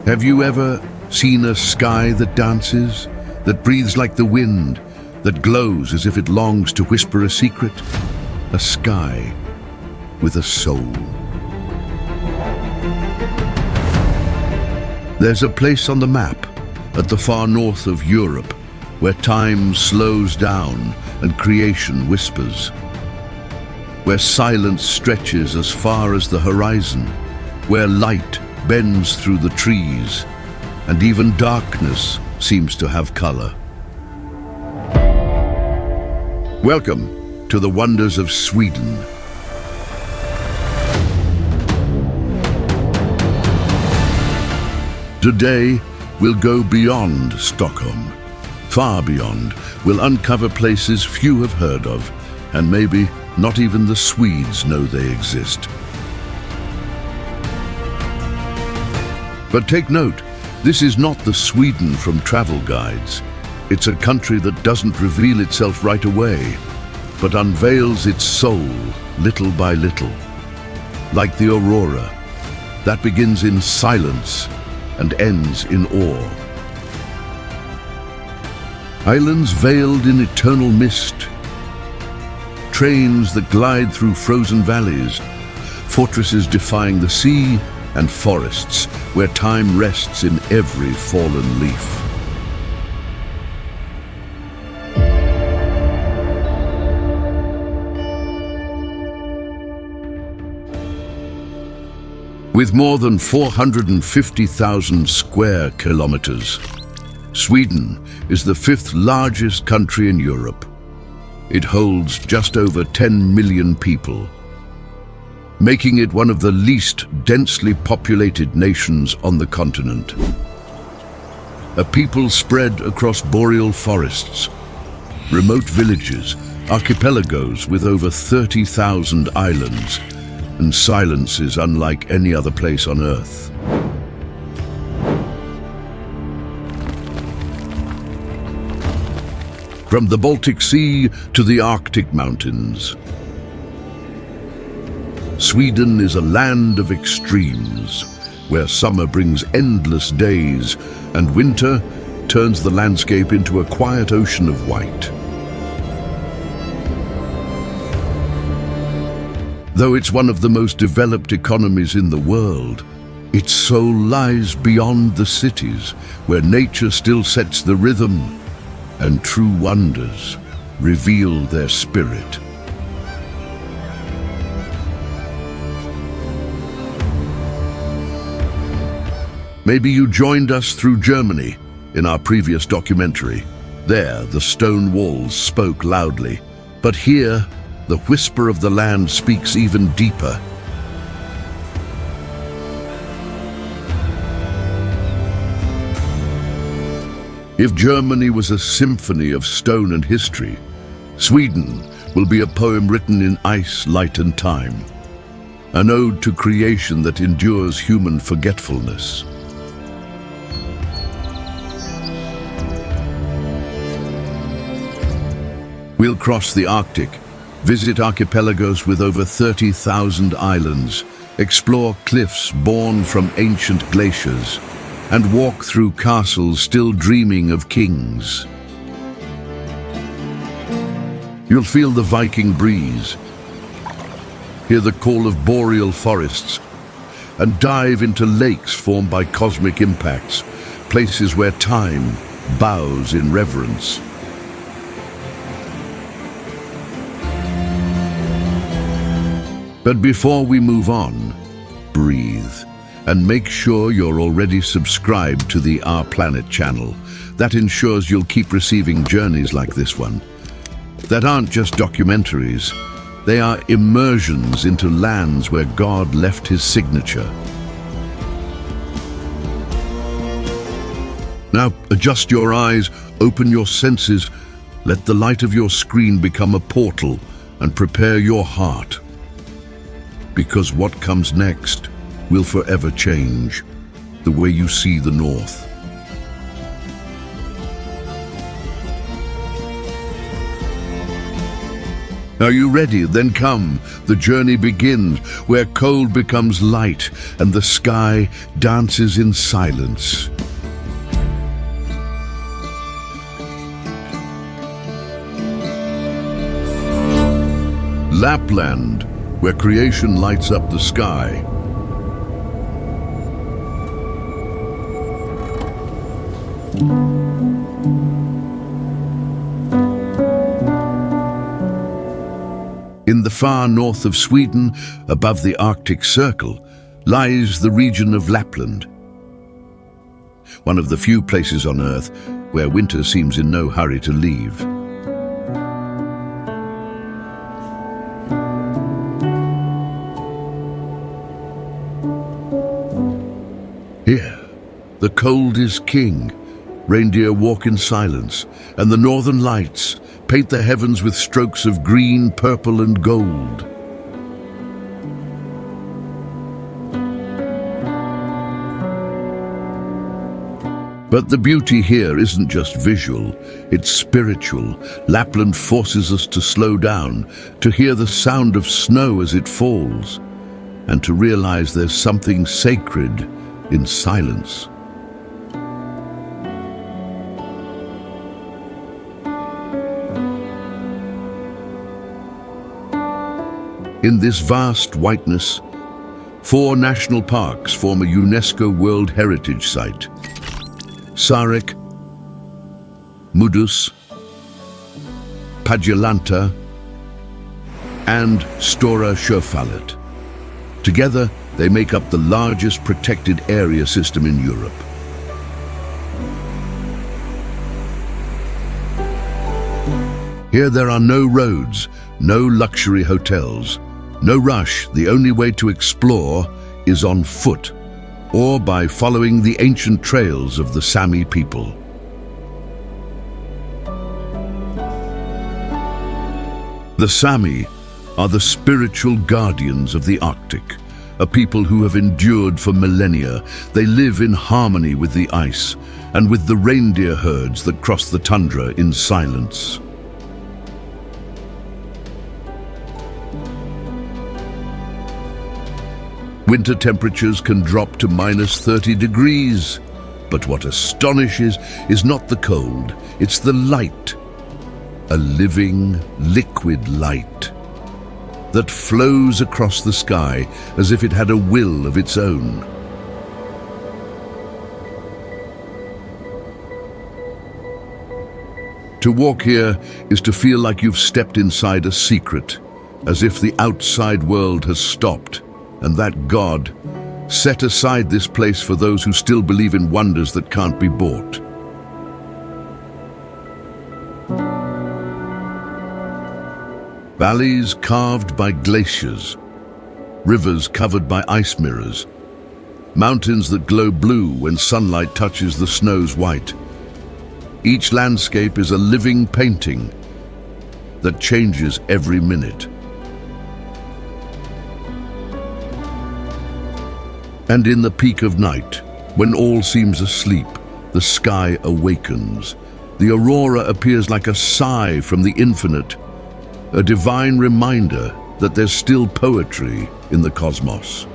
Have you ever seen a sky that dances, that breathes like the wind, that glows as if it longs to whisper a secret? A sky with a soul. There's a place on the map at the far north of Europe where time slows down and creation whispers, where silence stretches as far as the horizon, where light bends through the trees, and even darkness seems to have color. Welcome to the wonders of Sweden. Today, we'll go beyond Stockholm. Far beyond. We'll uncover places few have heard of, and maybe not even the Swedes know they exist. But take note, this is not the Sweden from travel guides. It's a country that doesn't reveal itself right away, but unveils its soul little by little. Like the aurora, that begins in silence and ends in awe. Islands veiled in eternal mist, trains that glide through frozen valleys, fortresses defying the sea, and forests where time rests in every fallen leaf. With more than 450,000 square kilometers, Sweden is the fifth largest country in Europe. It holds just over 10 million people, making it one of the least densely populated nations on the continent. A people spread across boreal forests, remote villages, archipelagos with over 30,000 islands, and silences unlike any other place on Earth. From the Baltic Sea to the Arctic mountains, Sweden is a land of extremes, where summer brings endless days and winter turns the landscape into a quiet ocean of white. Though it's one of the most developed economies in the world, its soul lies beyond the cities, where nature still sets the rhythm and true wonders reveal their spirit. Maybe you joined us through Germany in our previous documentary. There, the stone walls spoke loudly, but here, the whisper of the land speaks even deeper. If Germany was a symphony of stone and history, Sweden will be a poem written in ice, light, and time. An ode to creation that endures human forgetfulness. We'll cross the Arctic, visit archipelagos with over 30,000 islands, explore cliffs born from ancient glaciers, and walk through castles still dreaming of kings. You'll feel the Viking breeze, hear the call of boreal forests, and dive into lakes formed by cosmic impacts, places where time bows in reverence. But before we move on, breathe. And make sure you're already subscribed to the Our Planet channel. That ensures you'll keep receiving journeys like this one, that aren't just documentaries. They are immersions into lands where God left his signature. Now, adjust your eyes, open your senses, let the light of your screen become a portal, and prepare your heart. Because what comes next will forever change the way you see the North. Are you ready? Then come. The journey begins, where cold becomes light and the sky dances in silence. Lapland, where creation lights up the sky. In the far north of Sweden, above the Arctic Circle, lies the region of Lapland. One of the few places on Earth where winter seems in no hurry to leave. Here, the cold is king. Reindeer walk in silence, and the northern lights paint the heavens with strokes of green, purple, and gold. But the beauty here isn't just visual, it's spiritual. Lapland forces us to slow down, to hear the sound of snow as it falls, and to realize there's something sacred in silence. In this vast whiteness, 4 national parks form a UNESCO World Heritage Site. Sarek, Mudus, Padjelanta, and Stora Sjöfallet. Together, they make up the largest protected area system in Europe. Here there are no roads, no luxury hotels, no rush. The only way to explore is on foot or by following the ancient trails of the Sami people. The Sami are the spiritual guardians of the Arctic, a people who have endured for millennia. They live in harmony with the ice and with the reindeer herds that cross the tundra in silence. Winter temperatures can drop to -30 degrees, but what astonishes is not the cold, it's the light. A living, liquid light that flows across the sky as if it had a will of its own. To walk here is to feel like you've stepped inside a secret, as if the outside world has stopped, and that God set aside this place for those who still believe in wonders that can't be bought. Valleys carved by glaciers, rivers covered by ice mirrors, mountains that glow blue when sunlight touches the snow's white. Each landscape is a living painting that changes every minute. And in the peak of night, when all seems asleep, the sky awakens. The aurora appears like a sigh from the infinite, a divine reminder that there's still poetry in the cosmos.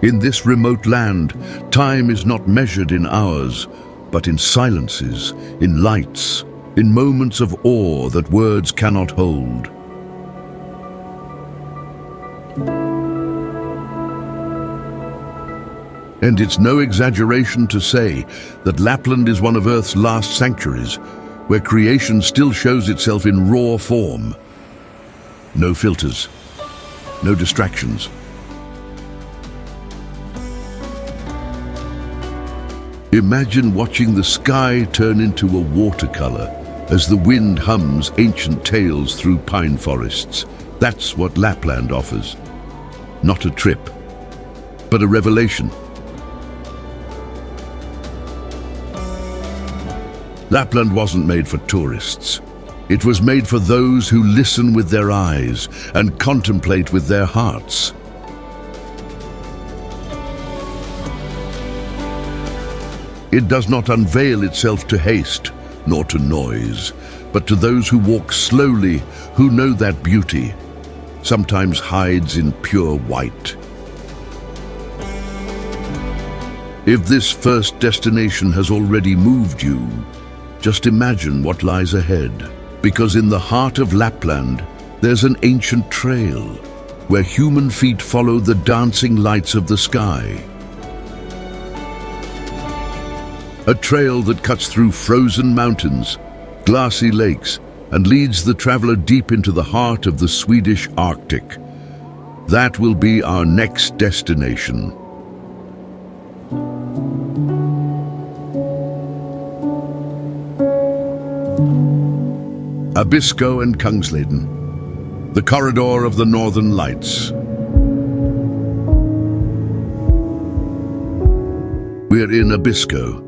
In this remote land, time is not measured in hours, but in silences, in lights, in moments of awe that words cannot hold. And it's no exaggeration to say that Lapland is one of Earth's last sanctuaries, where creation still shows itself in raw form. No filters, no distractions. Imagine watching the sky turn into a watercolor as the wind hums ancient tales through pine forests. That's what Lapland offers. Not a trip, but a revelation. Lapland wasn't made for tourists. It was made for those who listen with their eyes and contemplate with their hearts. It does not unveil itself to haste, nor to noise, but to those who walk slowly, who know that beauty sometimes hides in pure white. If this first destination has already moved you, just imagine what lies ahead. Because in the heart of Lapland, there's an ancient trail where human feet follow the dancing lights of the sky. A trail that cuts through frozen mountains, glassy lakes, and leads the traveler deep into the heart of the Swedish Arctic. That will be our next destination. Abisko and Kungsleden, the corridor of the Northern Lights. We're in Abisko,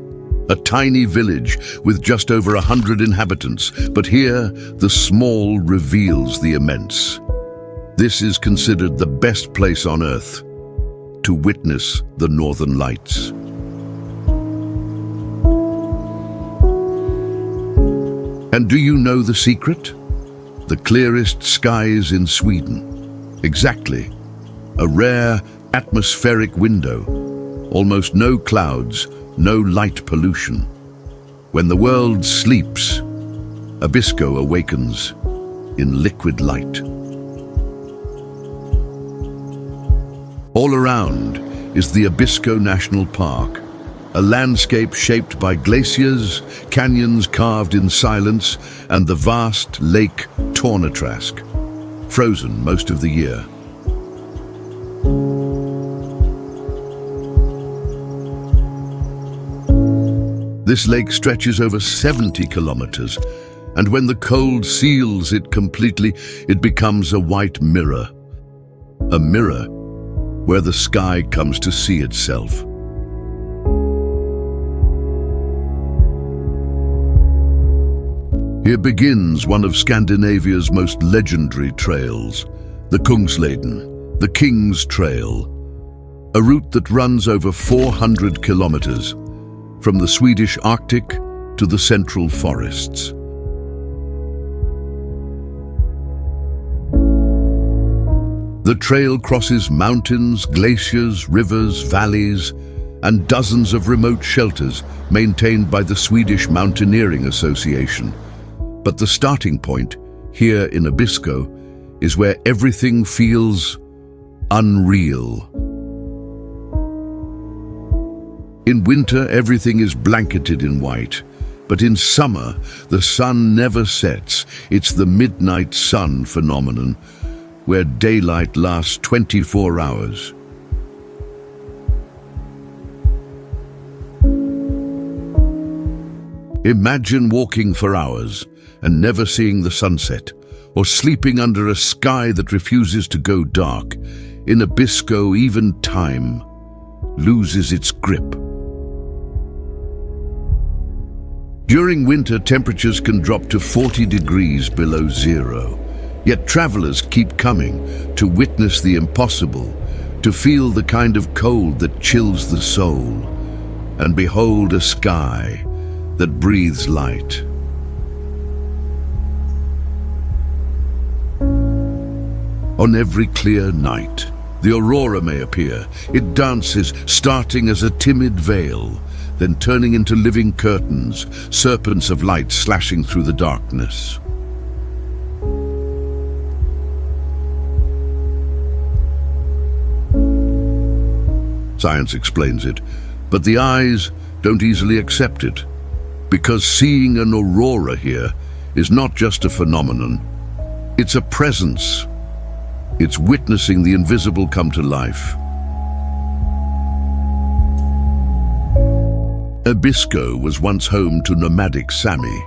a tiny village with just over 100 inhabitants, but here the small reveals the immense. This is considered the best place on earth to witness the Northern Lights. And do you know the secret? The clearest skies in Sweden. Exactly. A rare atmospheric window. Almost no clouds, no light pollution. When the world sleeps, Abisko awakens in liquid light. All around is the Abisko National Park, a landscape shaped by glaciers, canyons carved in silence, and the vast lake Tornetrask, frozen most of the year. This lake stretches over 70 kilometers, and when the cold seals it completely, it becomes a white mirror. A mirror where the sky comes to see itself. Here begins one of Scandinavia's most legendary trails, the Kungsleden, the King's Trail, a route that runs over 400 kilometers, from the Swedish Arctic to the central forests. The trail crosses mountains, glaciers, rivers, valleys, and dozens of remote shelters maintained by the Swedish Mountaineering Association. But the starting point, here in Abisko, is where everything feels unreal. In winter, everything is blanketed in white, but in summer, the sun never sets. It's the midnight sun phenomenon, where daylight lasts 24 hours. Imagine walking for hours and never seeing the sunset, or sleeping under a sky that refuses to go dark. In Abisko, even time loses its grip. During winter, temperatures can drop to 40 degrees below zero. Yet travelers keep coming to witness the impossible, to feel the kind of cold that chills the soul, and behold a sky that breathes light. On every clear night, the aurora may appear. It dances, starting as a timid veil, then turning into living curtains, serpents of light slashing through the darkness. Science explains it, but the eyes don't easily accept it, because seeing an aurora here is not just a phenomenon, it's a presence. It's witnessing the invisible come to life. Abisko was once home to nomadic Sami,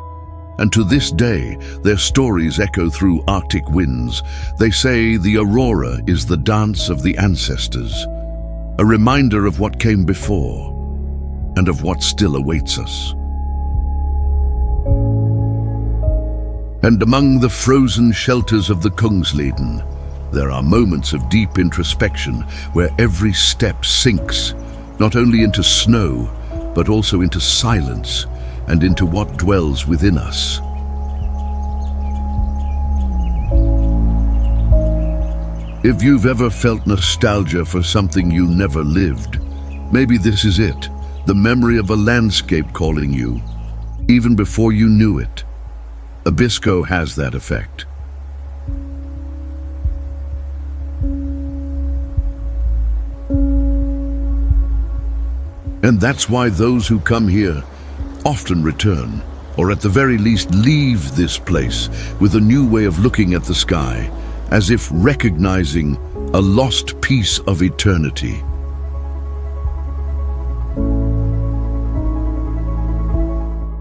and to this day their stories echo through Arctic winds. They say the aurora is the dance of the ancestors, a reminder of what came before and of what still awaits us. And among the frozen shelters of the Kungsleden, there are moments of deep introspection where every step sinks not only into snow, but also into silence, and into what dwells within us. If you've ever felt nostalgia for something you never lived, maybe this is it, the memory of a landscape calling you, even before you knew it. Abisko has that effect. And that's why those who come here often return, or at the very least leave this place with a new way of looking at the sky, as if recognizing a lost piece of eternity.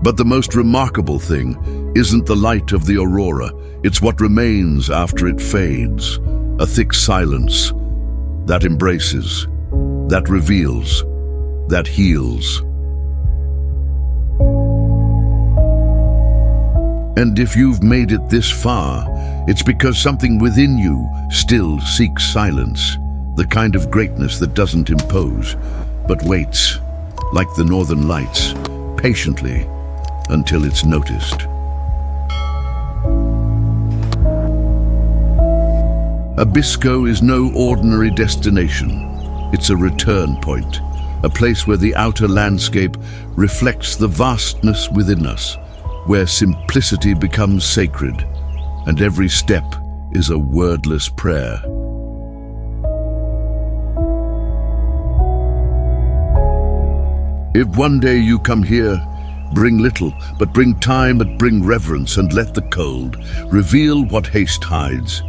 But the most remarkable thing isn't the light of the aurora, it's what remains after it fades, a thick silence that embraces, that reveals, that heals. And if you've made it this far, it's because something within you still seeks silence, the kind of greatness that doesn't impose, but waits, like the northern lights, patiently until it's noticed. Abisko is no ordinary destination. It's a return point, a place where the outer landscape reflects the vastness within us, where simplicity becomes sacred, and every step is a wordless prayer. If one day you come here, bring little, but bring time and bring reverence, and let the cold reveal what haste hides.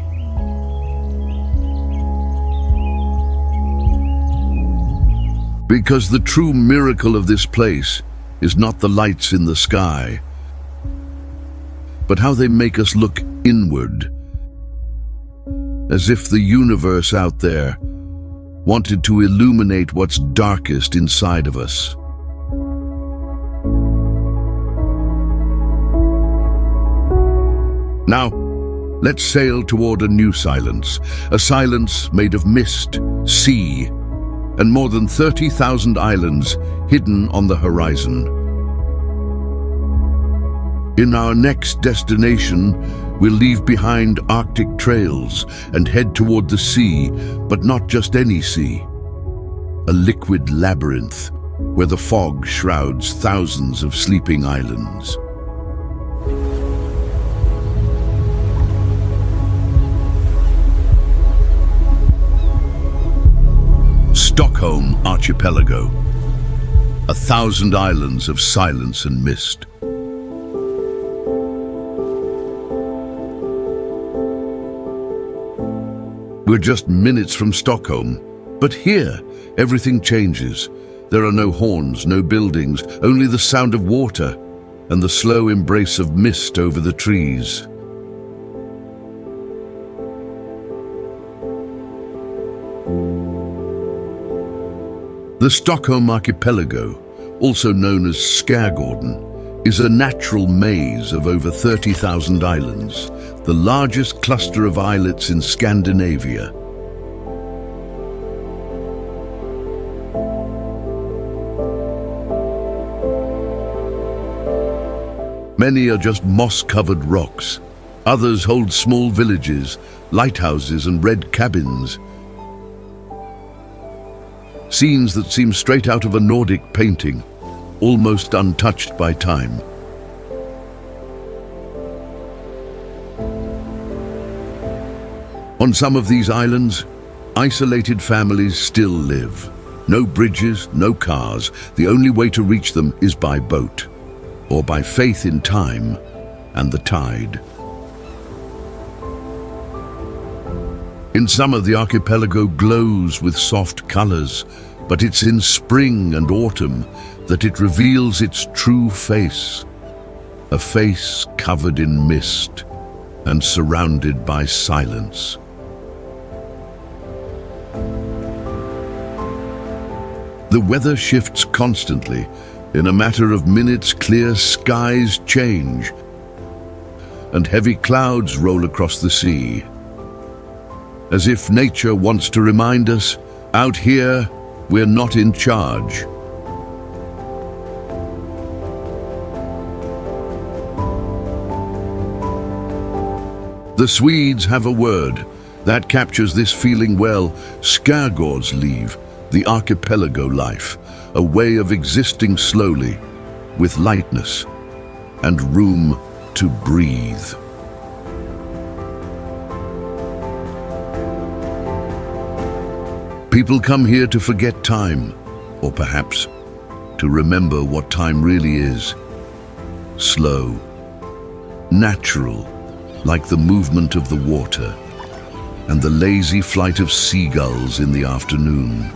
Because the true miracle of this place is not the lights in the sky, but how they make us look inward, as if the universe out there wanted to illuminate what's darkest inside of us. Now, let's sail toward a new silence, a silence made of mist, sea, and more than 30,000 islands hidden on the horizon. In our next destination, we'll leave behind Arctic trails and head toward the sea, but not just any sea. A liquid labyrinth where the fog shrouds thousands of sleeping islands. Stockholm Archipelago, 1,000 islands of silence and mist. We're just minutes from Stockholm, but here everything changes. There are no horns, no buildings, only the sound of water and the slow embrace of mist over the trees. The Stockholm Archipelago, also known as Skärgården, is a natural maze of over 30,000 islands, the largest cluster of islets in Scandinavia. Many are just moss-covered rocks. Others hold small villages, lighthouses and red cabins. Scenes that seem straight out of a Nordic painting, almost untouched by time. On some of these islands, isolated families still live. No bridges, no cars. The only way to reach them is by boat, or by faith in time and the tide. In summer, the archipelago glows with soft colors, but it's in spring and autumn that it reveals its true face. A face covered in mist and surrounded by silence. The weather shifts constantly. In a matter of minutes, clear skies change, and heavy clouds roll across the sea. As if nature wants to remind us, out here, we're not in charge. The Swedes have a word that captures this feeling well: skärgårdsliv, the archipelago life, a way of existing slowly, with lightness and room to breathe. People come here to forget time, or perhaps to remember what time really is. Slow, natural, like the movement of the water and the lazy flight of seagulls in the afternoon.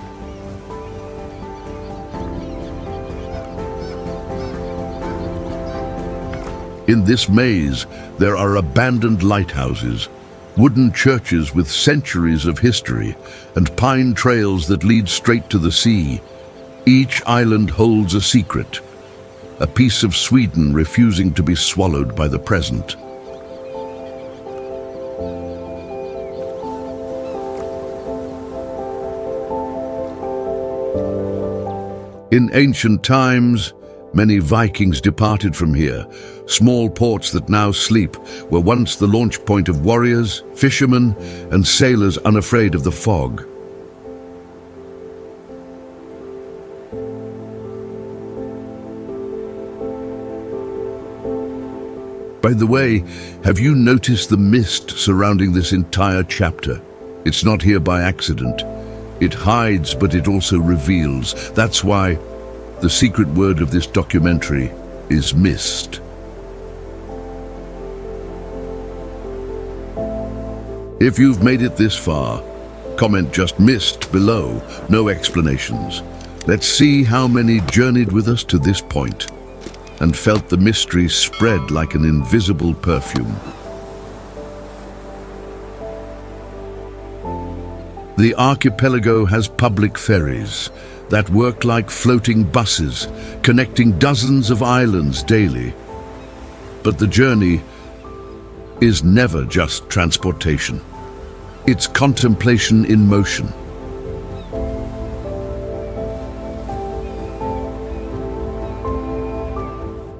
In this maze, there are abandoned lighthouses, wooden churches with centuries of history, and pine trails that lead straight to the sea. Each island holds a secret, a piece of Sweden refusing to be swallowed by the present. In ancient times, many Vikings departed from here. Small ports that now sleep were once the launch point of warriors, fishermen, and sailors unafraid of the fog. By the way, have you noticed the mist surrounding this entire chapter? It's not here by accident. It hides, but it also reveals. That's why the secret word of this documentary is mist. If you've made it this far, comment just mist below, no explanations. Let's see how many journeyed with us to this point and felt the mystery spread like an invisible perfume. The archipelago has public ferries that work like floating buses, connecting dozens of islands daily. But the journey is never just transportation. It's contemplation in motion.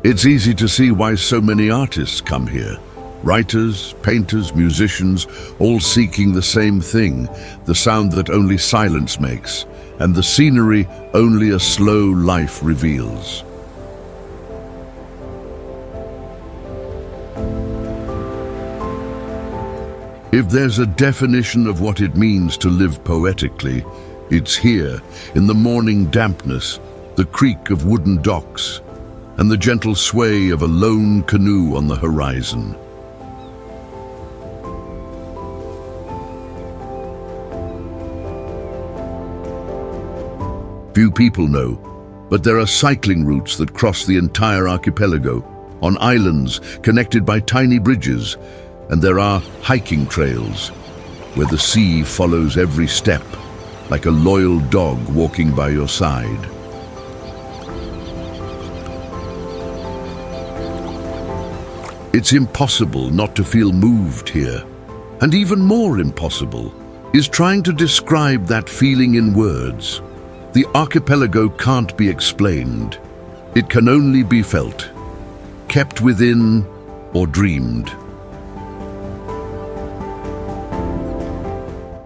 It's easy to see why so many artists come here. Writers, painters, musicians, all seeking the same thing, the sound that only silence makes, and the scenery only a slow life reveals. If there's a definition of what it means to live poetically, it's here, in the morning dampness, the creak of wooden docks, and the gentle sway of a lone canoe on the horizon. Few people know, but there are cycling routes that cross the entire archipelago, on islands connected by tiny bridges, and there are hiking trails, where the sea follows every step, like a loyal dog walking by your side. It's impossible not to feel moved here, and even more impossible is trying to describe that feeling in words. The archipelago can't be explained. It can only be felt, kept within, or dreamed.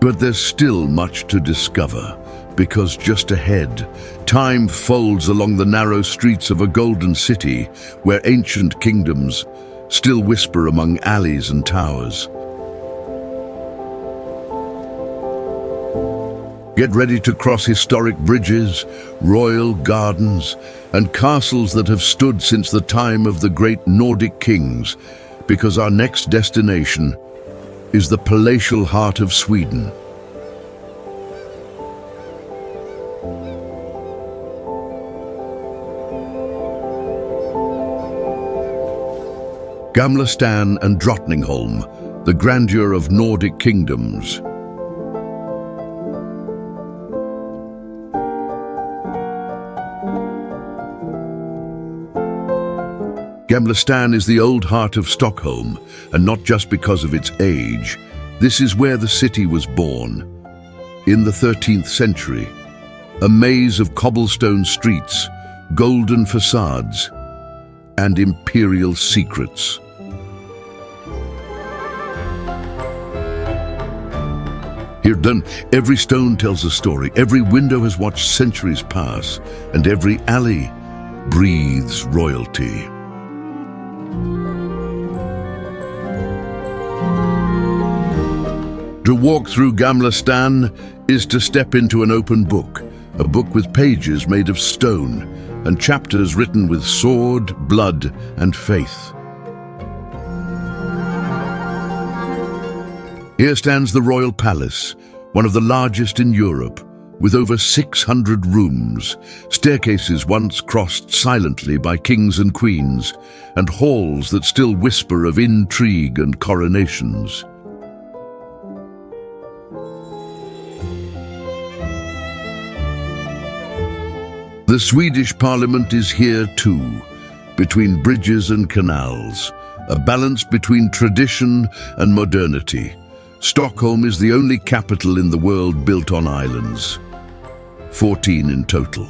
But there's still much to discover, because just ahead, time folds along the narrow streets of a golden city where ancient kingdoms still whisper among alleys and towers. Get ready to cross historic bridges, royal gardens, and castles that have stood since the time of the great Nordic kings, because our next destination is the palatial heart of Sweden. Gamla and Drottningholm, the grandeur of Nordic kingdoms. Gamla is the old heart of Stockholm, and not just because of its age. This is where the city was born. In the 13th century, a maze of cobblestone streets, golden facades, and imperial secrets. Here done, every stone tells a story, every window has watched centuries pass, and every alley breathes royalty. To walk through Gamla is to step into an open book, a book with pages made of stone and chapters written with sword, blood, and faith. Here stands the Royal Palace, one of the largest in Europe, with over 600 rooms, staircases once crossed silently by kings and queens, and halls that still whisper of intrigue and coronations. The Swedish Parliament is here too, between bridges and canals, a balance between tradition and modernity. Stockholm is the only capital in the world built on islands, 14 in total.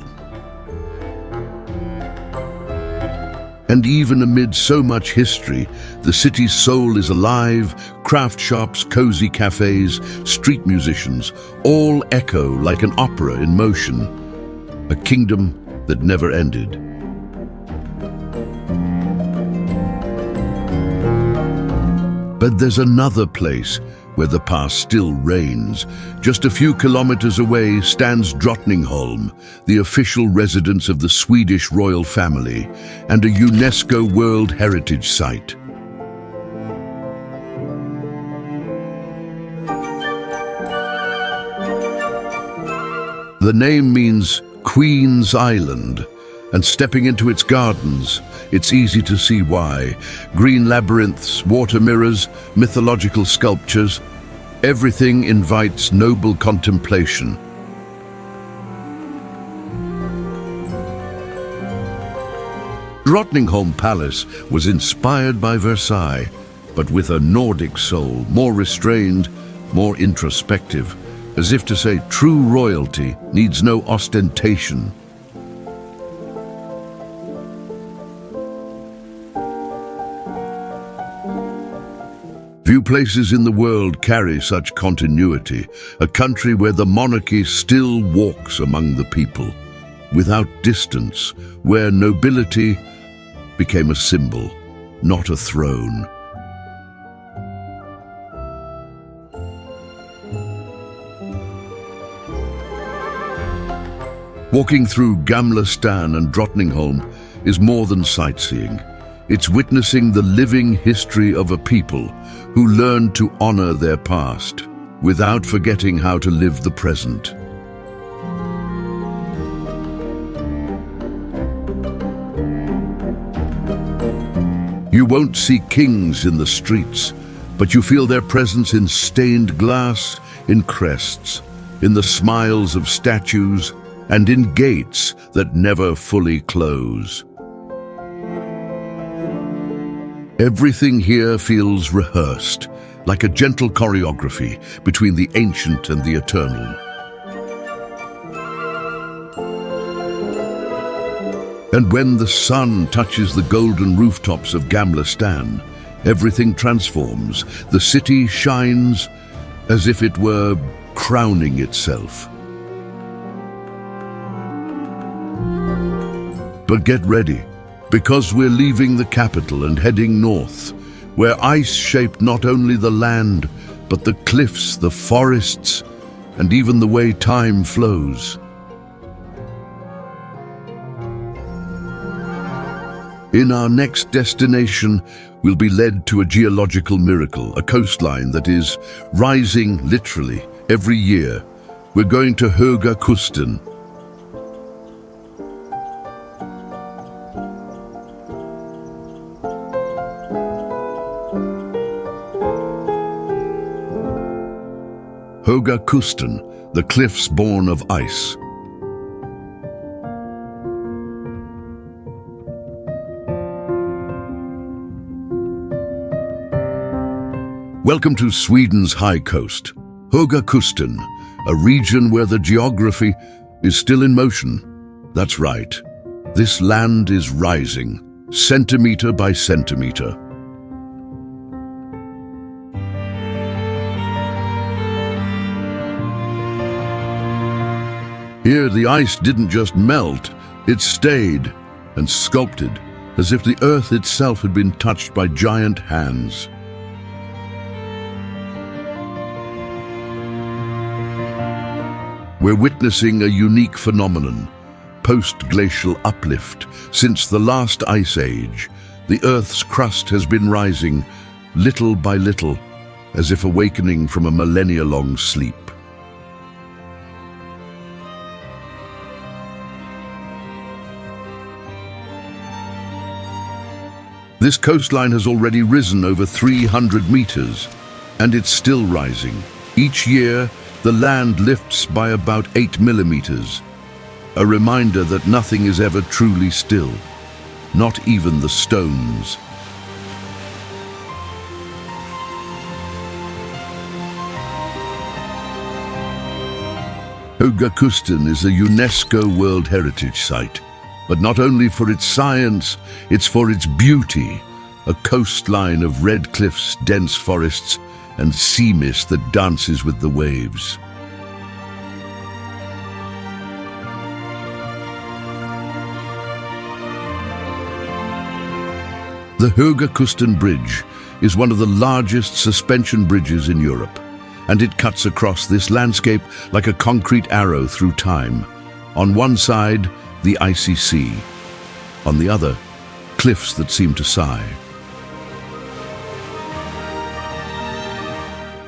And even amid so much history, the city's soul is alive. Craft shops, cozy cafes, street musicians, all echo like an opera in motion, a kingdom that never ended. But there's another place where the past still reigns. Just a few kilometers away stands Drottningholm, the official residence of the Swedish royal family and a UNESCO World Heritage Site. The name means Queen's Island, and stepping into its gardens, it's easy to see why. Green labyrinths, water mirrors, mythological sculptures, everything invites noble contemplation. Drottningholm Palace was inspired by Versailles, but with a Nordic soul, more restrained, more introspective, as if to say true royalty needs no ostentation. Few places in the world carry such continuity, a country where the monarchy still walks among the people, without distance, where nobility became a symbol, not a throne. Walking through Gamla and Drottningholm is more than sightseeing. It's witnessing the living history of a people who learned to honor their past without forgetting how to live the present. You won't see kings in the streets, but you feel their presence in stained glass, in crests, in the smiles of statues, and in gates that never fully close. Everything here feels rehearsed, like a gentle choreography between the ancient and the eternal. And when the sun touches the golden rooftops of Gamla, everything transforms. The city shines as if it were crowning itself. But get ready, because we're leaving the capital and heading north, where ice shaped not only the land, but the cliffs, the forests, and even the way time flows. In our next destination, we'll be led to a geological miracle, a coastline that is rising literally every year. We're going to Höga Kusten. Höga Kusten, the cliffs born of ice. Welcome to Sweden's high coast, Höga Kusten, a region where the geography is still in motion. That's right, this land is rising, centimeter by centimeter. Here, the ice didn't just melt, it stayed and sculpted, as if the earth itself had been touched by giant hands. We're witnessing a unique phenomenon, post-glacial uplift. Since the last ice age, the Earth's crust has been rising, little by little, as if awakening from a millennia-long sleep. This coastline has already risen over 300 meters, and it's still rising. Each year, the land lifts by about 8 millimeters, a reminder that nothing is ever truly still, not even the stones. Höga Kusten is a UNESCO World Heritage Site, but not only for its science, it's for its beauty, a coastline of red cliffs, dense forests, and sea mist that dances with the waves. The Höga Kusten Bridge is one of the largest suspension bridges in Europe, and it cuts across this landscape like a concrete arrow through time. On one side, the icy sea. On the other, cliffs that seem to sigh.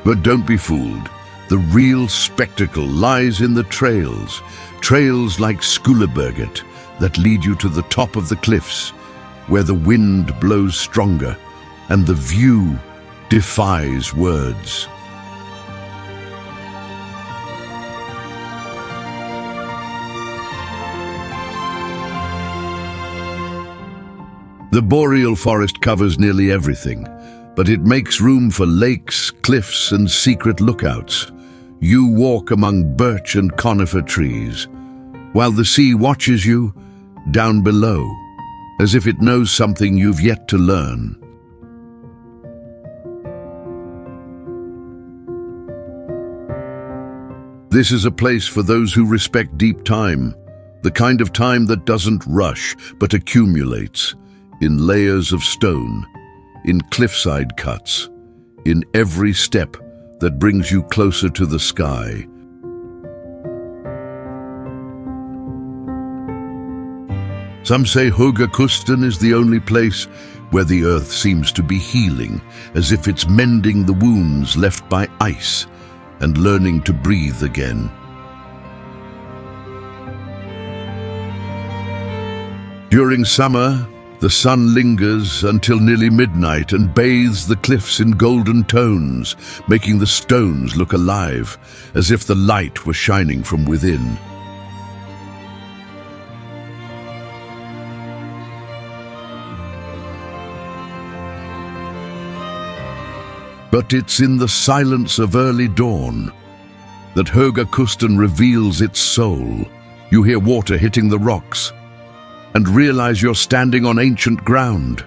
But don't be fooled. The real spectacle lies in the trails. Trails like sculpted that lead you to the top of the cliffs, where the wind blows stronger and the view defies words. The boreal forest covers nearly everything, but it makes room for lakes, cliffs, and secret lookouts. You walk among birch and conifer trees, while the sea watches you down below, as if it knows something you've yet to learn. This is a place for those who respect deep time, the kind of time that doesn't rush but accumulates, in layers of stone, in cliffside cuts, in every step that brings you closer to the sky. Some say Höga Kusten is the only place where the earth seems to be healing, as if it's mending the wounds left by ice and learning to breathe again. During summer, the sun lingers until nearly midnight and bathes the cliffs in golden tones, making the stones look alive, as if the light were shining from within. But it's in the silence of early dawn that Höga Kusten reveals its soul. You hear water hitting the rocks, and realize you're standing on ancient ground,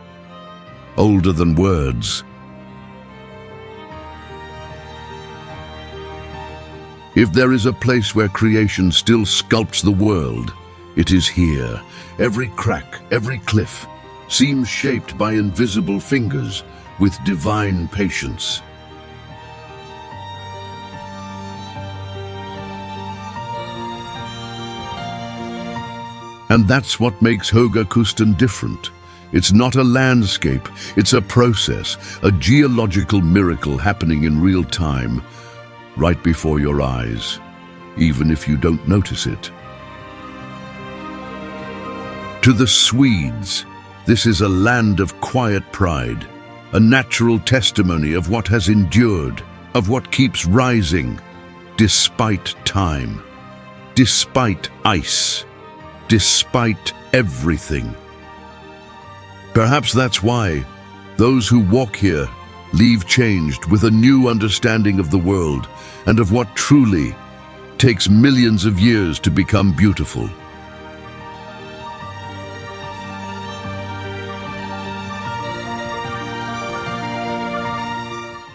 older than words. If there is a place where creation still sculpts the world, it is here. Every crack, every cliff seems shaped by invisible fingers with divine patience. And that's what makes Höga Kusten different. It's not a landscape, it's a process, a geological miracle happening in real time, right before your eyes, even if you don't notice it. To the Swedes, this is a land of quiet pride, a natural testimony of what has endured, of what keeps rising, despite time, despite ice, despite everything. Perhaps that's why those who walk here leave changed with a new understanding of the world and of what truly takes millions of years to become beautiful.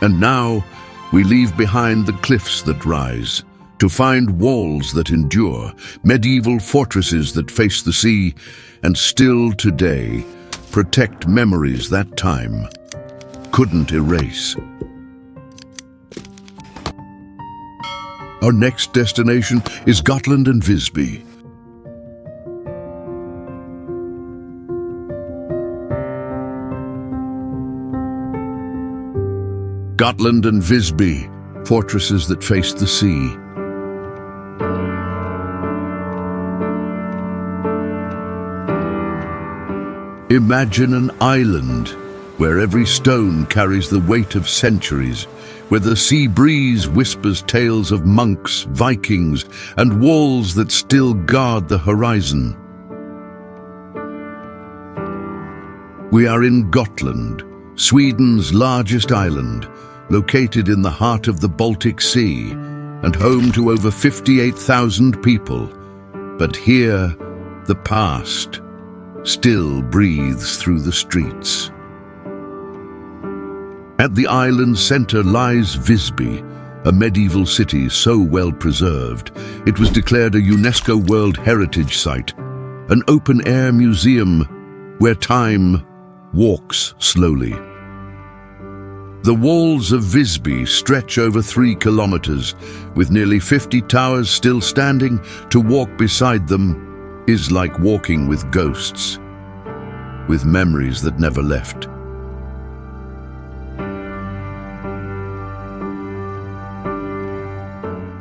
And now we leave behind the cliffs that rise, to find walls that endure, medieval fortresses that face the sea, and still today protect memories that time couldn't erase. Our next destination is Gotland and Visby. Gotland and Visby, fortresses that face the sea. Imagine an island where every stone carries the weight of centuries, where the sea breeze whispers tales of monks, Vikings, and walls that still guard the horizon. We are in Gotland, Sweden's largest island, located in the heart of the Baltic Sea and home to over 58,000 people. But here, the past still breathes through the streets. At the island's center lies Visby, a medieval city so well preserved it was declared a UNESCO World Heritage Site, an open-air museum where time walks slowly. The walls of Visby stretch over 3 kilometers, with nearly 50 towers still standing. To walk beside them is like walking with ghosts, with memories that never left.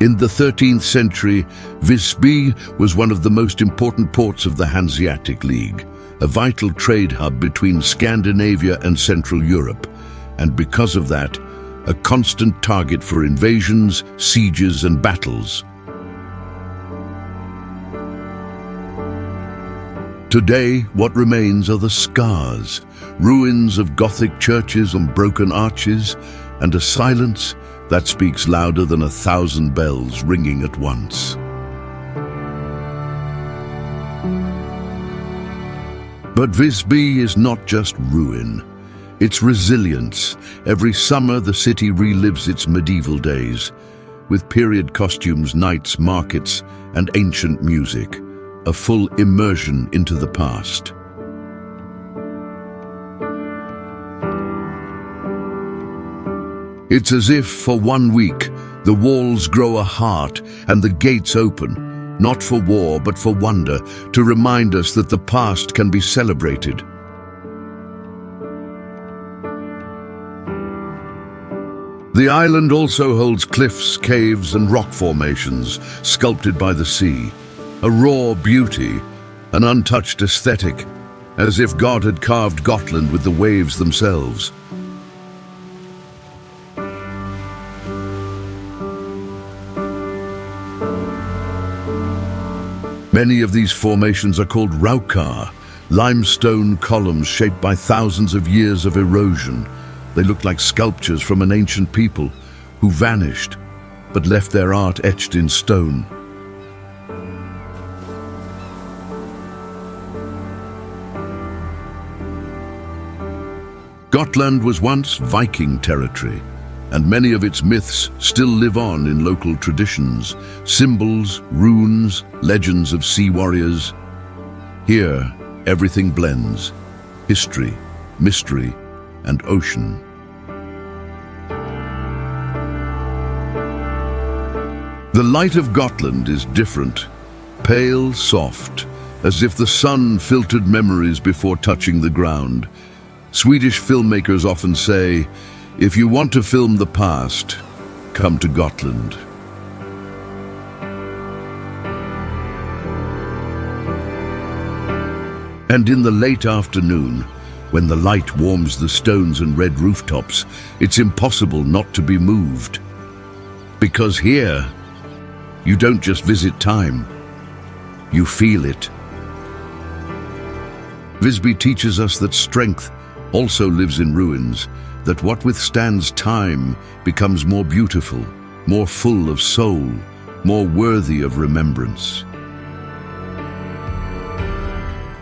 In the 13th century, Visby was one of the most important ports of the Hanseatic League, a vital trade hub between Scandinavia and Central Europe, and because of that, a constant target for invasions, sieges, and battles. Today, what remains are the scars, ruins of Gothic churches and broken arches, and a silence that speaks louder than 1,000 bells ringing at once. But Visby is not just ruin. It's resilience. Every summer, the city relives its medieval days, with period costumes, nights, markets, and ancient music, a full immersion into the past. It's as if, for 1 week, the walls grow a heart and the gates open, not for war but for wonder, to remind us that the past can be celebrated. The island also holds cliffs, caves, and rock formations sculpted by the sea, a raw beauty, an untouched aesthetic, as if God had carved Gotland with the waves themselves. Many of these formations are called raukar, limestone columns shaped by thousands of years of erosion. They look like sculptures from an ancient people who vanished, but left their art etched in stone. Gotland was once Viking territory, and many of its myths still live on in local traditions, symbols, runes, legends of sea warriors. Here, everything blends: history, mystery, and ocean. The light of Gotland is different, pale, soft, as if the sun filtered memories before touching the ground. Swedish filmmakers often say, if you want to film the past, come to Gotland. And in the late afternoon, when the light warms the stones and red rooftops, it's impossible not to be moved. Because here, you don't just visit time, you feel it. Visby teaches us that strength also lives in ruins, that what withstands time becomes more beautiful, more full of soul, more worthy of remembrance.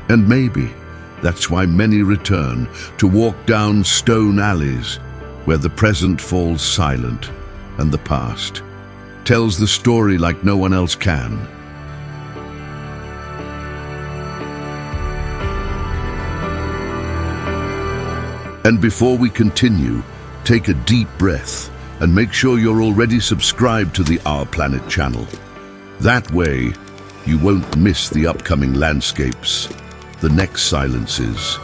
And maybe that's why many return to walk down stone alleys where the present falls silent and the past tells the story like no one else can. And before we continue, take a deep breath and make sure you're already subscribed to the Our Planet channel. That way, you won't miss the upcoming landscapes, the next silences,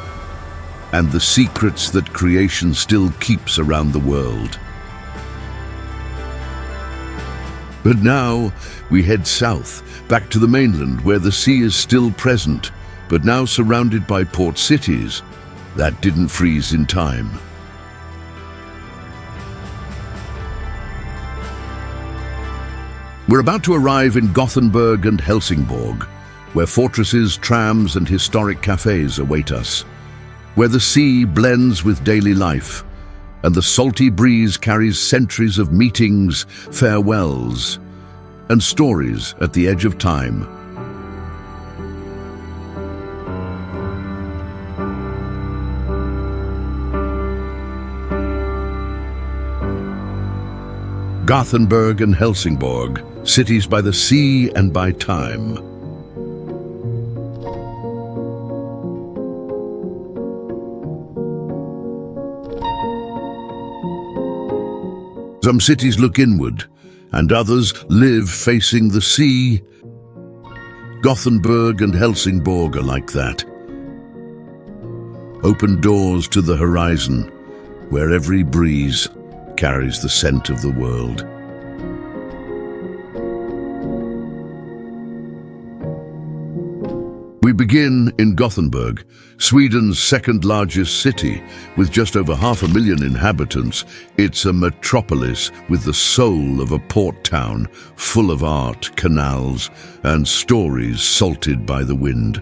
and the secrets that creation still keeps around the world. But now, we head south, back to the mainland where the sea is still present, but now surrounded by port cities that didn't freeze in time. We're about to arrive in Gothenburg and Helsingborg, where fortresses, trams, and historic cafes await us, where the sea blends with daily life, and the salty breeze carries centuries of meetings, farewells, and stories at the edge of time. Gothenburg and Helsingborg, cities by the sea and by time. Some cities look inward, and others live facing the sea. Gothenburg and Helsingborg are like that. Open doors to the horizon, where every breeze carries the scent of the world. We begin in Gothenburg, Sweden's second largest city, with just over 500,000 inhabitants. It's a metropolis with the soul of a port town, full of art, canals, and stories salted by the wind.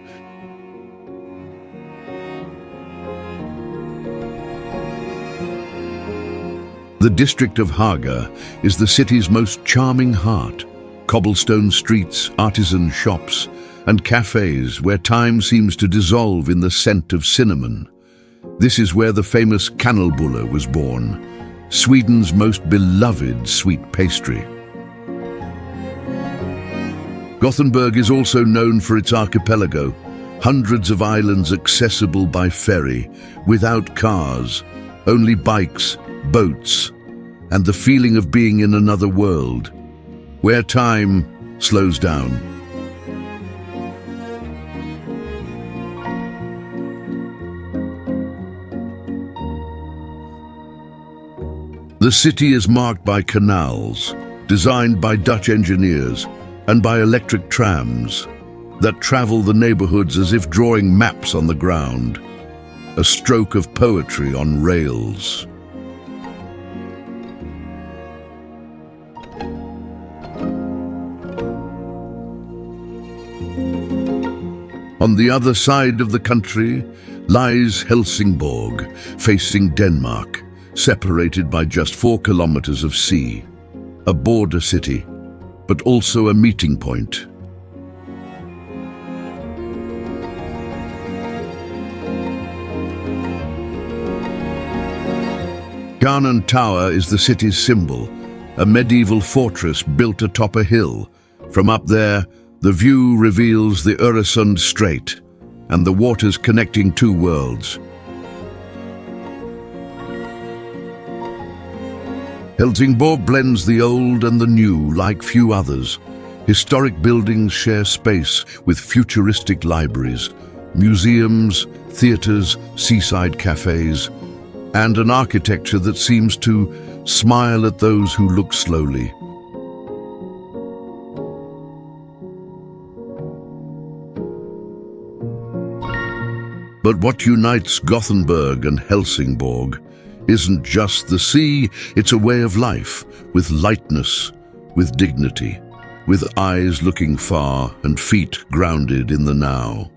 The district of Haga is the city's most charming heart. Cobblestone streets, artisan shops, and cafes where time seems to dissolve in the scent of cinnamon. This is where the famous kanelbulle was born, Sweden's most beloved sweet pastry. Gothenburg is also known for its archipelago, hundreds of islands accessible by ferry, without cars, only bikes, boats, and the feeling of being in another world, where time slows down. The city is marked by canals, designed by Dutch engineers, and by electric trams that travel the neighborhoods as if drawing maps on the ground, a stroke of poetry on rails. On the other side of the country lies Helsingborg, facing Denmark, separated by just 4 kilometers of sea. A border city, but also a meeting point. Garnan Tower is the city's symbol, a medieval fortress built atop a hill. From up there, the view reveals the Öresund Strait and the waters connecting two worlds. Helsingborg blends the old and the new like few others. Historic buildings share space with futuristic libraries, museums, theaters, seaside cafes, and an architecture that seems to smile at those who look slowly. But what unites Gothenburg and Helsingborg isn't just the sea, it's a way of life, with lightness, with dignity, with eyes looking far and feet grounded in the now.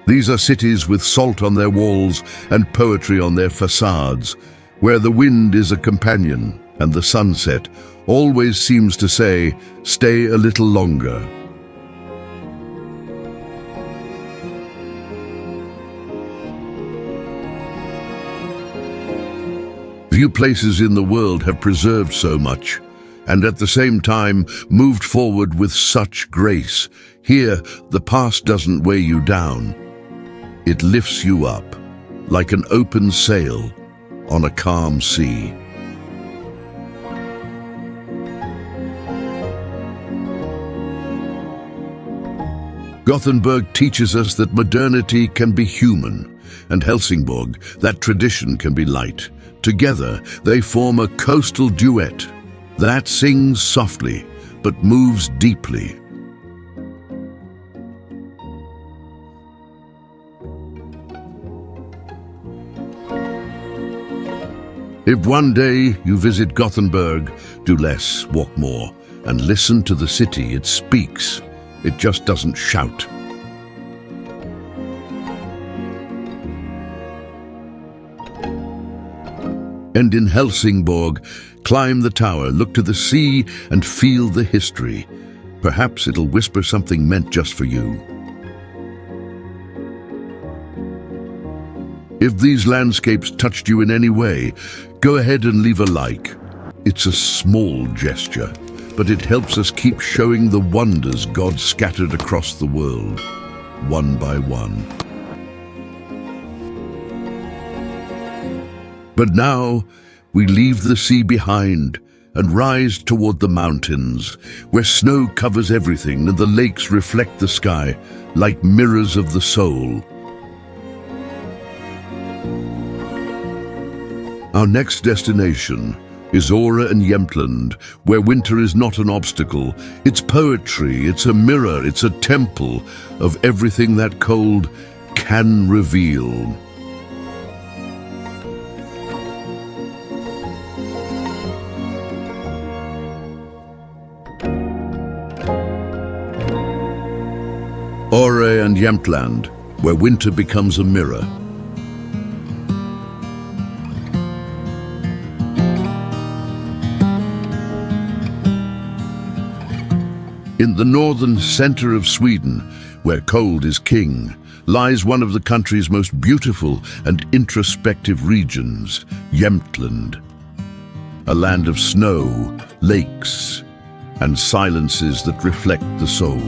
These are cities with salt on their walls and poetry on their facades, where the wind is a companion and the sunset always seems to say, "Stay a little longer." Few places in the world have preserved so much, and at the same time moved forward with such grace. Here, the past doesn't weigh you down. It lifts you up, like an open sail on a calm sea. Gothenburg teaches us that modernity can be human, and Helsingborg, that tradition can be light. Together, they form a coastal duet that sings softly, but moves deeply. If one day you visit Gothenburg, do less, walk more, and listen to the city. It speaks. It just doesn't shout. And in Helsingborg, climb the tower, look to the sea, and feel the history. Perhaps it'll whisper something meant just for you. If these landscapes touched you in any way, go ahead and leave a like. It's a small gesture, but it helps us keep showing the wonders God scattered across the world, one by one. But now, we leave the sea behind and rise toward the mountains, where snow covers everything and the lakes reflect the sky like mirrors of the soul. Our next destination is Åre Jämtland, where winter is not an obstacle. It's poetry, it's a mirror, it's a temple of everything that cold can reveal. Åre and Jämtland, where winter becomes a mirror. In the northern center of Sweden, where cold is king, lies one of the country's most beautiful and introspective regions, Jämtland. A land of snow, lakes, and silences that reflect the soul.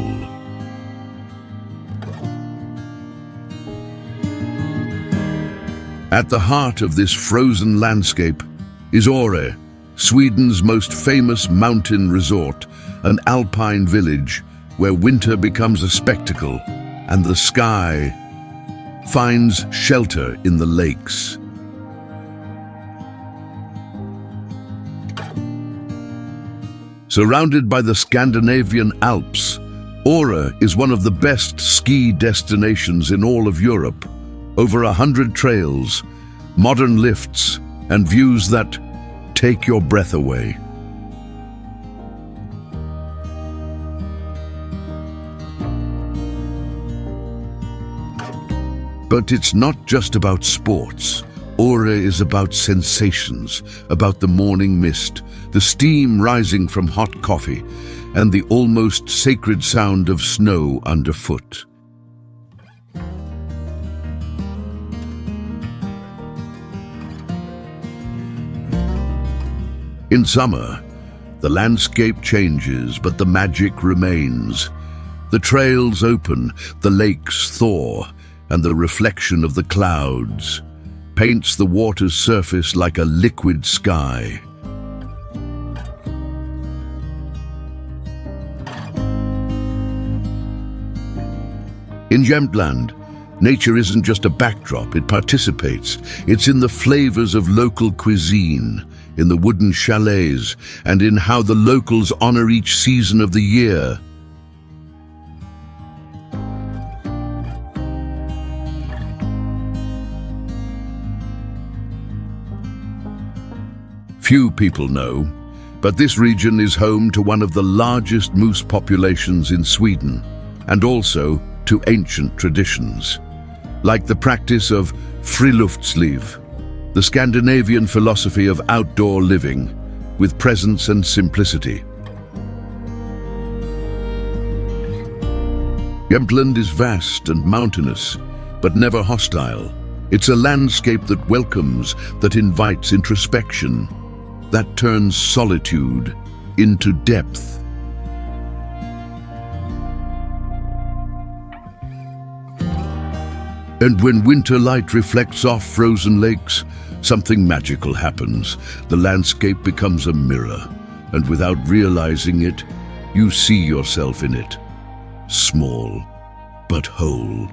At the heart of this frozen landscape is Åre, Sweden's most famous mountain resort, an alpine village where winter becomes a spectacle and the sky finds shelter in the lakes. Surrounded by the Scandinavian Alps, Åre is one of the best ski destinations in all of Europe. Over 100 trails, modern lifts, and views that take your breath away. But it's not just about sports. Åre is about sensations, about the morning mist, the steam rising from hot coffee, and the almost sacred sound of snow underfoot. In summer, the landscape changes, but the magic remains. The trails open, the lakes thaw, and the reflection of the clouds paints the water's surface like a liquid sky. In Jämtland, nature isn't just a backdrop, it participates. It's in the flavors of local cuisine, in the wooden chalets, and in how the locals honor each season of the year. Few people know, but this region is home to one of the largest moose populations in Sweden, and also to ancient traditions, like the practice of friluftsliv, the Scandinavian philosophy of outdoor living, with presence and simplicity. Jämtland is vast and mountainous, but never hostile. It's a landscape that welcomes, that invites introspection, that turns solitude into depth. And when winter light reflects off frozen lakes, something magical happens. The landscape becomes a mirror, and without realizing it, you see yourself in it. Small, but whole.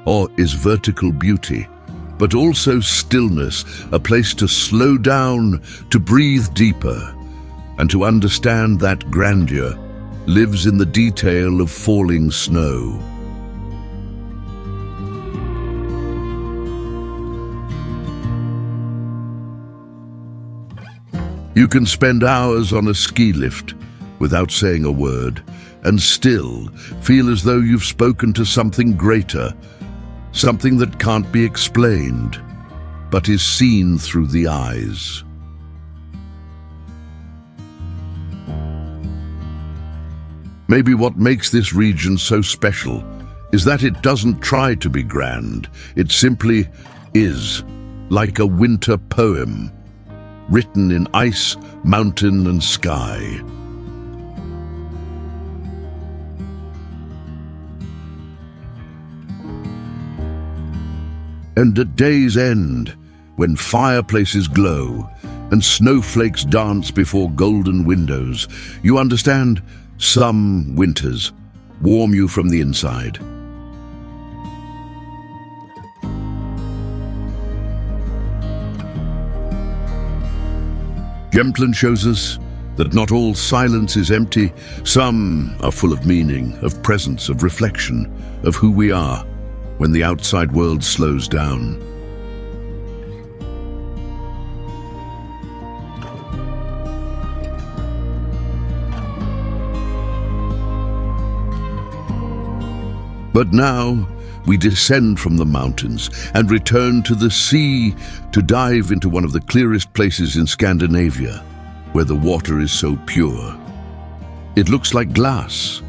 Awe is vertical beauty, but also stillness, a place to slow down, to breathe deeper, and to understand that grandeur lives in the detail of falling snow. You can spend hours on a ski lift without saying a word, and still feel as though you've spoken to something greater, something that can't be explained, but is seen through the eyes. Maybe what makes this region so special is that it doesn't try to be grand. It simply is, like a winter poem, written in ice, mountain, and sky. And at day's end, when fireplaces glow and snowflakes dance before golden windows, you understand some winters warm you from the inside. Jämtland shows us that not all silence is empty. Some are full of meaning, of presence, of reflection, of who we are when the outside world slows down. But now we descend from the mountains and return to the sea to dive into one of the clearest places in Scandinavia, where the water is so pure. It looks like glass.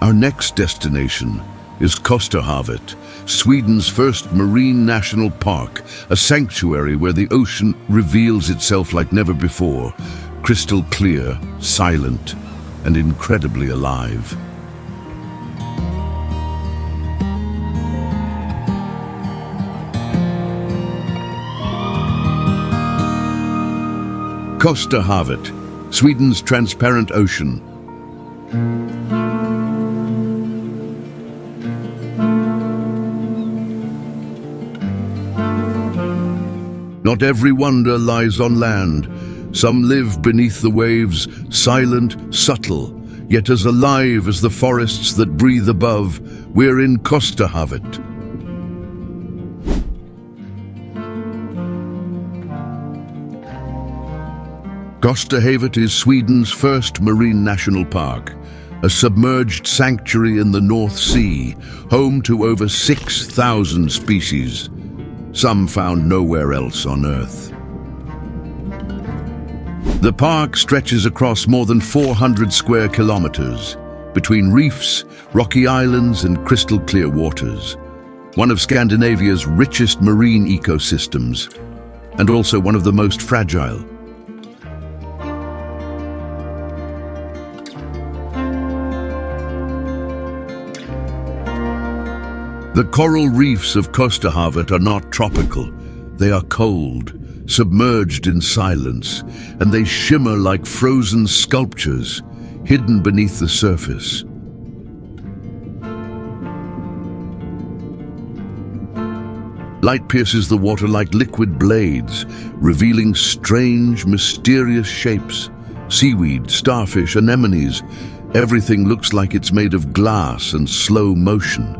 Our next destination is Kosterhavet, Sweden's first marine national park, a sanctuary where the ocean reveals itself like never before, crystal clear, silent, and incredibly alive. Kosterhavet, Sweden's transparent ocean. Not every wonder lies on land. Some live beneath the waves, silent, subtle, yet as alive as the forests that breathe above. We're in Kosterhavet. Kosterhavet is Sweden's first marine national park, a submerged sanctuary in the North Sea, home to over 6,000 species, some found nowhere else on Earth. The park stretches across more than 400 square kilometers, between reefs, rocky islands, and crystal clear waters. One of Scandinavia's richest marine ecosystems, and also one of the most fragile. The coral reefs of Kosterhavet are not tropical. They are cold, submerged in silence, and they shimmer like frozen sculptures, hidden beneath the surface. Light pierces the water like liquid blades, revealing strange, mysterious shapes. Seaweed, starfish, anemones. Everything looks like it's made of glass and slow motion.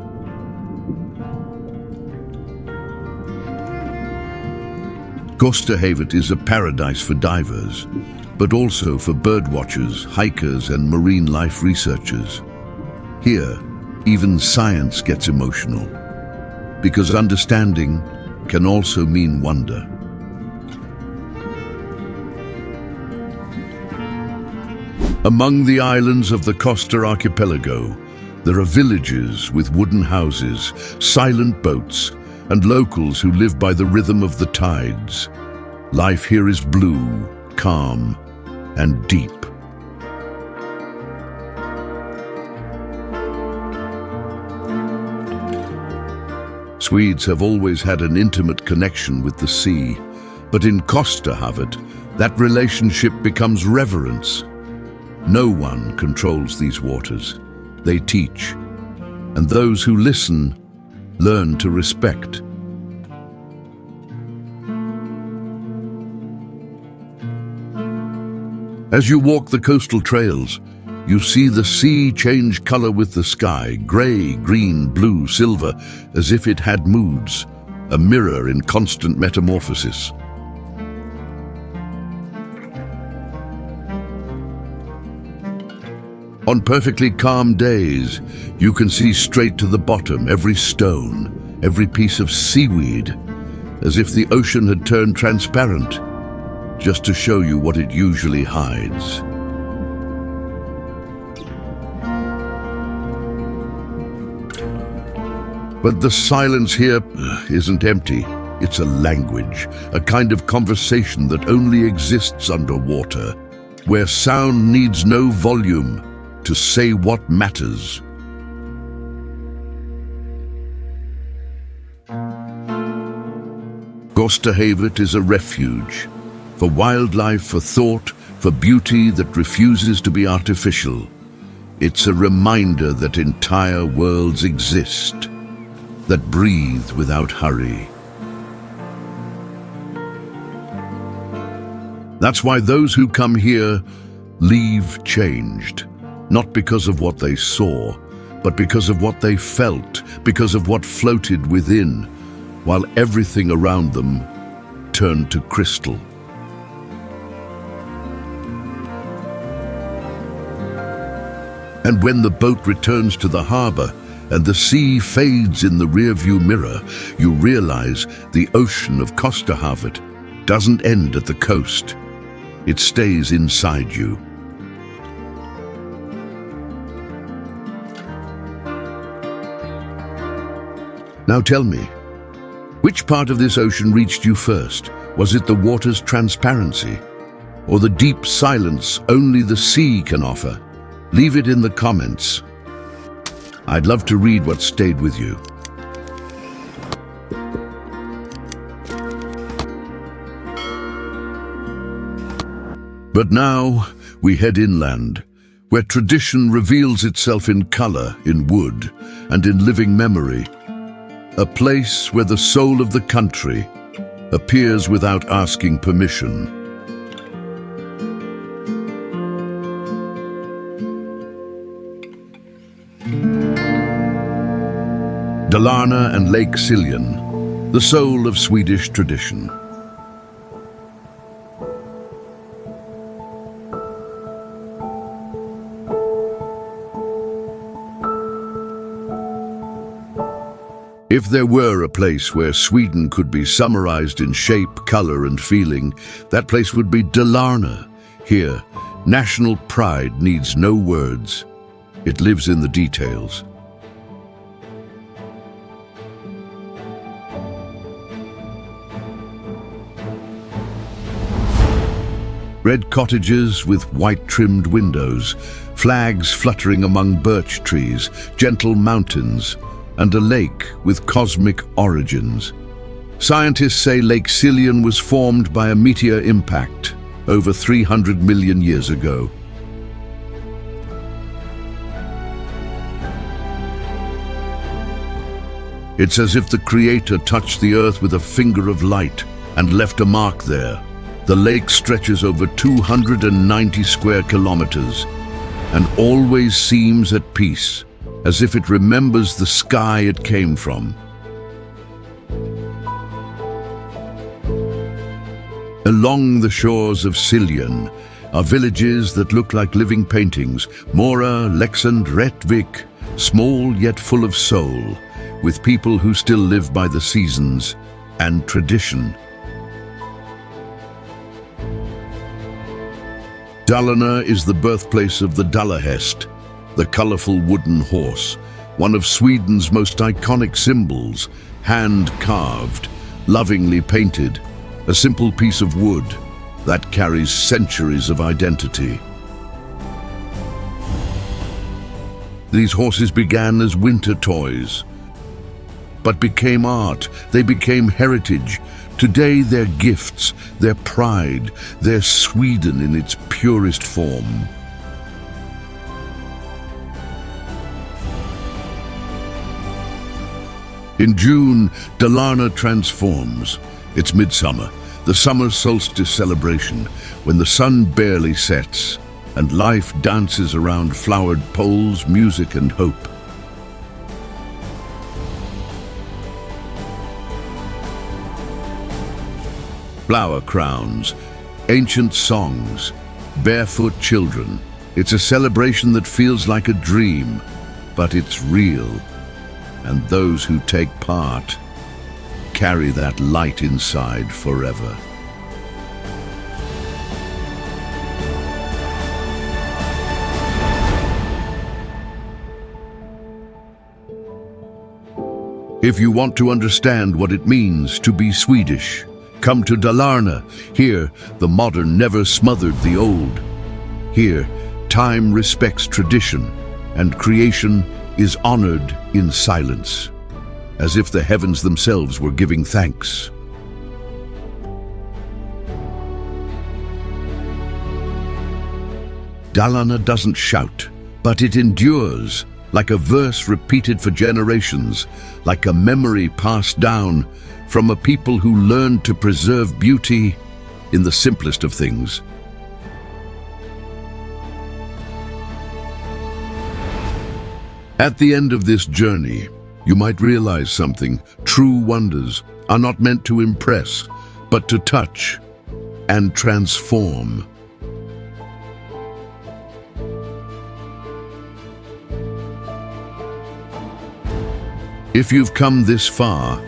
Kosterhavet is a paradise for divers, but also for birdwatchers, hikers, and marine life researchers. Here, even science gets emotional, because understanding can also mean wonder. Among the islands of the Koster Archipelago, there are villages with wooden houses, silent boats, and locals who live by the rhythm of the tides. Life here is blue, calm, and deep. Swedes have always had an intimate connection with the sea, but in Kosterhavet, that relationship becomes reverence. No one controls these waters. They teach, and those who listen learn to respect. As you walk the coastal trails, you see the sea change color with the sky, gray, green, blue, silver, as if it had moods, a mirror in constant metamorphosis. On perfectly calm days, you can see straight to the bottom, every stone, every piece of seaweed, as if the ocean had turned transparent, just to show you what it usually hides. But the silence here isn't empty. It's a language, a kind of conversation that only exists underwater, where sound needs no volume to say what matters. Kosterhavet is a refuge for wildlife, for thought, for beauty that refuses to be artificial. It's a reminder that entire worlds exist, that breathe without hurry. That's why those who come here leave changed, not because of what they saw, but because of what they felt, because of what floated within, while everything around them turned to crystal. And when the boat returns to the harbor, and the sea fades in the rearview mirror, you realize the ocean of Kosterhavet doesn't end at the coast. It stays inside you. Now tell me, which part of this ocean reached you first? Was it the water's transparency, or the deep silence only the sea can offer? Leave it in the comments. I'd love to read what stayed with you. But now we head inland, where tradition reveals itself in color, in wood, and in living memory. A place where the soul of the country appears without asking permission. Dalarna and Lake Siljan, the soul of Swedish tradition. If there were a place where Sweden could be summarized in shape, color, and feeling, that place would be Dalarna. Here, national pride needs no words. It lives in the details. Red cottages with white-trimmed windows, flags fluttering among birch trees, gentle mountains, and a lake with cosmic origins. Scientists say Lake Siljan was formed by a meteor impact over 300 million years ago. It's as if the Creator touched the earth with a finger of light and left a mark there. The lake stretches over 290 square kilometers and always seems at peace, as if it remembers the sky it came from. Along the shores of Siljan are villages that look like living paintings, Mora, Leksand, Rättvik, small yet full of soul, with people who still live by the seasons and tradition. Dalarna is the birthplace of the Dalahäst, the colorful wooden horse, one of Sweden's most iconic symbols, hand-carved, lovingly painted, a simple piece of wood that carries centuries of identity. These horses began as winter toys, but became art. They became heritage. Today they're gifts, they're pride, they're Sweden in its purest form. In June, Dalarna transforms. It's midsummer, the summer solstice celebration, when the sun barely sets and life dances around flowered poles, music and hope. Flower crowns, ancient songs, barefoot children. It's a celebration that feels like a dream, but it's real. And those who take part carry that light inside forever. If you want to understand what it means to be Swedish, come to Dalarna. Here, the modern never smothered the old. Here, time respects tradition, and creation is honored in silence, as if the heavens themselves were giving thanks. Dalarna doesn't shout, but it endures, like a verse repeated for generations, like a memory passed down from a people who learned to preserve beauty in the simplest of things. At the end of this journey, you might realize something. True wonders are not meant to impress, but to touch and transform. If you've come this far,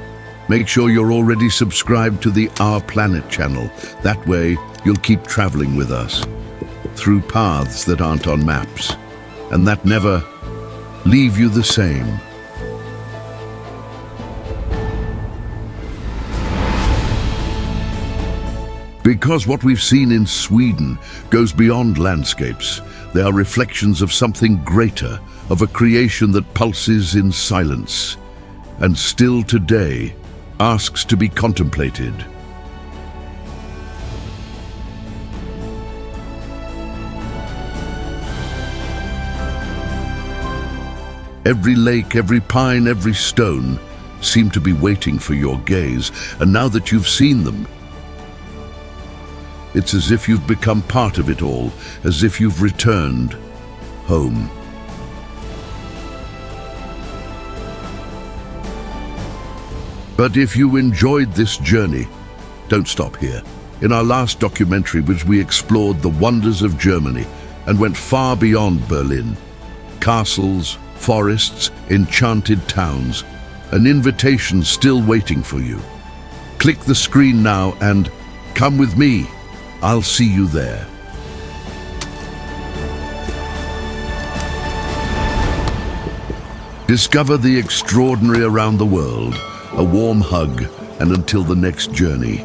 make sure you're already subscribed to the Our Planet channel. That way, you'll keep traveling with us through paths that aren't on maps and that never leave you the same. Because what we've seen in Sweden goes beyond landscapes. They are reflections of something greater, of a creation that pulses in silence and still today asks to be contemplated. Every lake, every pine, every stone seem to be waiting for your gaze, and now that you've seen them, it's as if you've become part of it all, as if you've returned home. But if you enjoyed this journey, don't stop here. In our last documentary, which we explored the wonders of Germany and went far beyond Berlin, castles, forests, enchanted towns, an invitation still waiting for you. Click the screen now and come with me. I'll see you there. Discover the extraordinary around the world. A warm hug, and until the next journey.